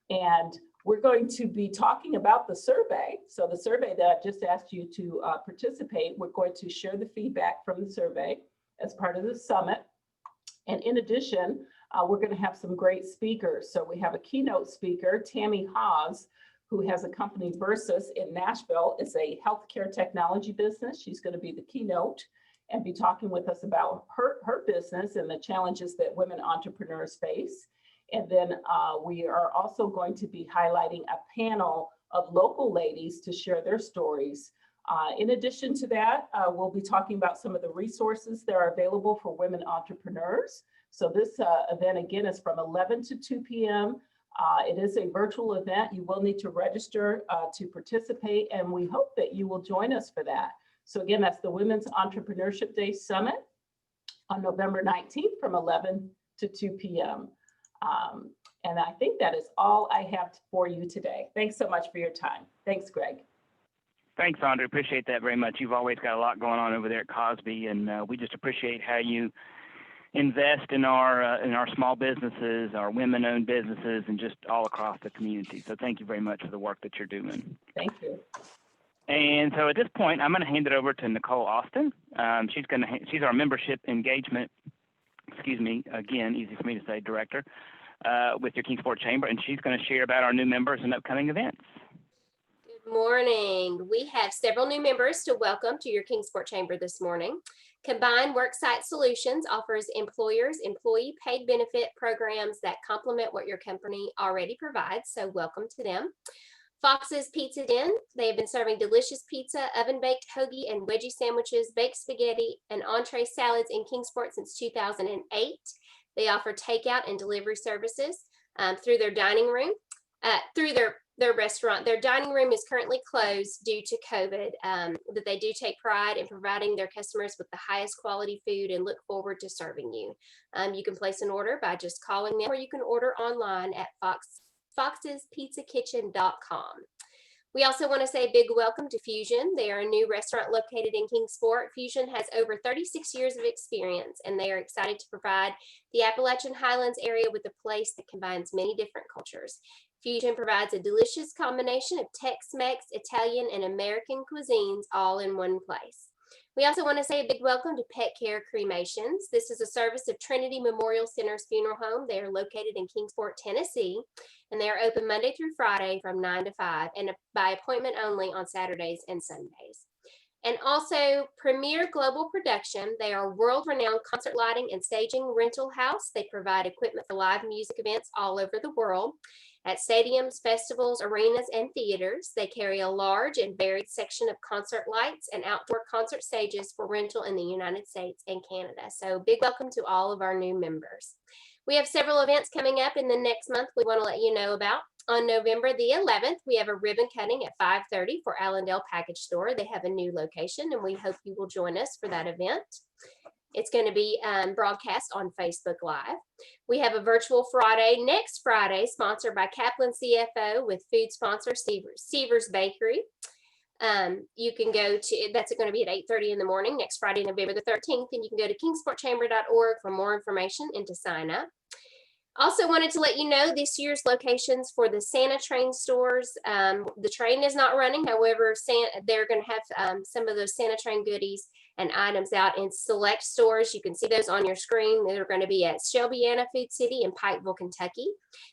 And we're going to be talking about the survey. So the survey that I've just asked you to participate, we're going to share the feedback from the survey as part of the summit. And in addition, we're going to have some great speakers. So we have a keynote speaker, Tammy Haas, who has a company Versus in Nashville. It's a healthcare technology business. She's going to be the keynote. and be talking with us about her business and the challenges that women entrepreneurs face. And then we are also going to be highlighting a panel of local ladies to share their stories. In addition to that, we'll be talking about some of the resources that are available for women entrepreneurs. So this event, again, is from 11 to 2 p.m. It is a virtual event. You will need to register to participate, and we hope that you will join us for that. So again, that's the Women's Entrepreneurship Day Summit on November 19th from 11 to 2 p.m. And I think that is all I have for you today. Thanks so much for your time. Thanks, Greg. Thanks, Andre. Appreciate that very much. You've always got a lot going on over there at Cosby, and we just appreciate how you invest in our small businesses, our women-owned businesses, and just all across the community. So thank you very much for the work that you're doing. Thank you. And so at this point, I'm going to hand it over to Nicole Austin. She's our membership engagement, again, easy for me to say, director with your Kingsport Chamber, and she's going to share about our new members and upcoming events. Good morning. We have several new members to welcome to your Kingsport Chamber this morning. Combined Worksite Solutions offers employers employee paid benefit programs that complement what your company already provides, so welcome to them. Fox's Pizza Den, they have been serving delicious pizza, oven-baked hoagie and wedgie sandwiches, baked spaghetti, and entree salads in Kingsport since 2008. They offer takeout and delivery services through their dining room, through their restaurant. Their dining room is currently closed due to COVID, but they do take pride in providing their customers with the highest quality food and look forward to serving you. You can place an order by just calling them, or you can order online at foxespizzakitchen.com. We also want to say a big welcome to Fusion. They are a new restaurant located in Kingsport. Fusion has over 36 years of experience, and they are excited to provide the Appalachian Highlands area with a place that combines many different cultures. Fusion provides a delicious combination of Tex-Mex, Italian, and American cuisines all in one place. We also want to say a big welcome to Pet Care Cremations. This is a service of Trinity Memorial Center's funeral home. They are located in Kingsport, Tennessee, and they are open Monday through Friday from 9 to 5 and by appointment only on Saturdays and Sundays. And also Premier Global Production. They are a world-renowned concert lighting and staging rental house. They provide equipment for live music events all over the world at stadiums, festivals, arenas, and theaters. They carry a large and varied section of concert lights and outdoor concert stages for rental in the United States and Canada. So big welcome to all of our new members. We have several events coming up in the next month we want to let you know about. On November the 11th, we have a ribbon cutting at 5:30 for Allendale Package Store. They have a new location, and we hope you will join us for that event. It's going to be broadcast on Facebook Live. We have a virtual Friday next Friday, sponsored by Kaplan CFO with food sponsor Seaver's Bakery. You can go to, that's going to be at 8:30 in the morning next Friday, November the 13th, and you can go to kingsportchamber.org for more information and to sign up. Also wanted to let you know this year's locations for the Santa Train stores. The train is not running. However, they're going to have some of those Santa Train goodies and items out in select stores. You can see those on your screen. They're going to be at Shelbyana Food City in Pikeville, Kentucky,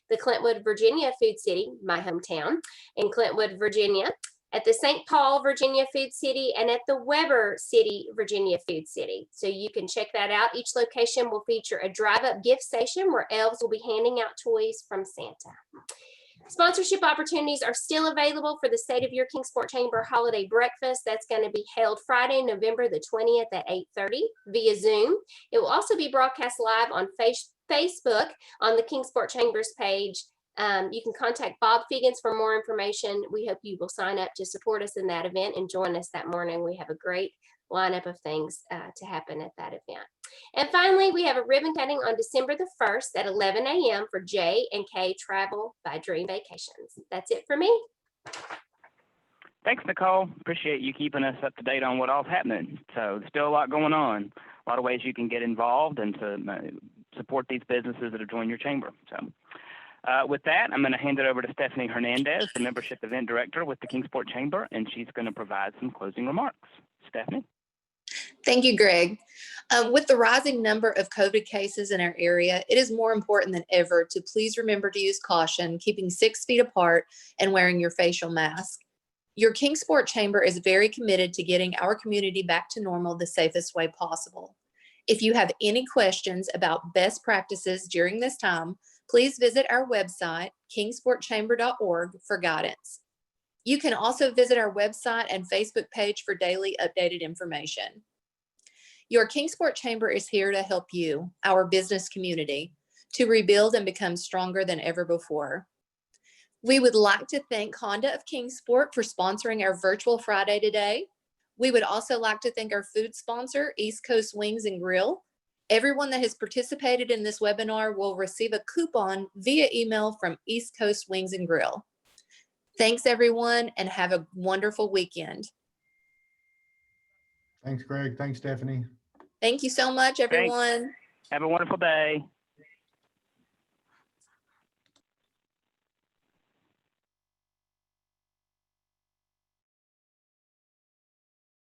the Clintwood, Virginia Food City, my hometown, in Clintwood, Virginia, at the St. Paul, Virginia Food City, and at the Weber City, Virginia Food City. So you can check that out. Each location will feature a drive-up gift station where elves will be handing out toys from Santa. Sponsorship opportunities are still available for the State of Your Kingsport Chamber Holiday Breakfast. That's going to be held Friday, November the 20th at 8:30 via Zoom. It will also be broadcast live on Facebook on the Kingsport Chambers page. You can contact Bob Figgins for more information. We hope you will sign up to support us in that event and join us that morning. We have a great lineup of things to happen at that event. And finally, we have a ribbon cutting on December the 1st at 11 a.m. for J&K Travel by Dream Vacations. That's it for me. Thanks, Nicole. Appreciate you keeping us up to date on what all's happening. So there's still a lot going on. A lot of ways you can get involved and to support these businesses that have joined your chamber. So with that, I'm going to hand it over to Stephanie Hernandez, the Membership Event Director with the Kingsport Chamber, and she's going to provide some closing remarks. Stephanie? Thank you, Greg. With the rising number of COVID cases in our area, it is more important than ever to please remember to use caution, keeping 6 feet apart and wearing your facial mask. Your Kingsport Chamber is very committed to getting our community back to normal the safest way possible. If you have any questions about best practices during this time, please visit our website, kingsportchamber.org, for guidance. You can also visit our website and Facebook page for daily updated information. Your Kingsport Chamber is here to help you, our business community, to rebuild and become stronger than ever before. We would like to thank Honda of Kingsport for sponsoring our virtual Friday today. We would also like to thank our food sponsor, East Coast Wings and Grill. Everyone that has participated in this webinar will receive a coupon via email from East Coast Wings and Grill. Thanks, everyone, and have a wonderful weekend. Thanks, Greg. Thanks, Stephanie. Thank you so much, everyone. Have a wonderful day.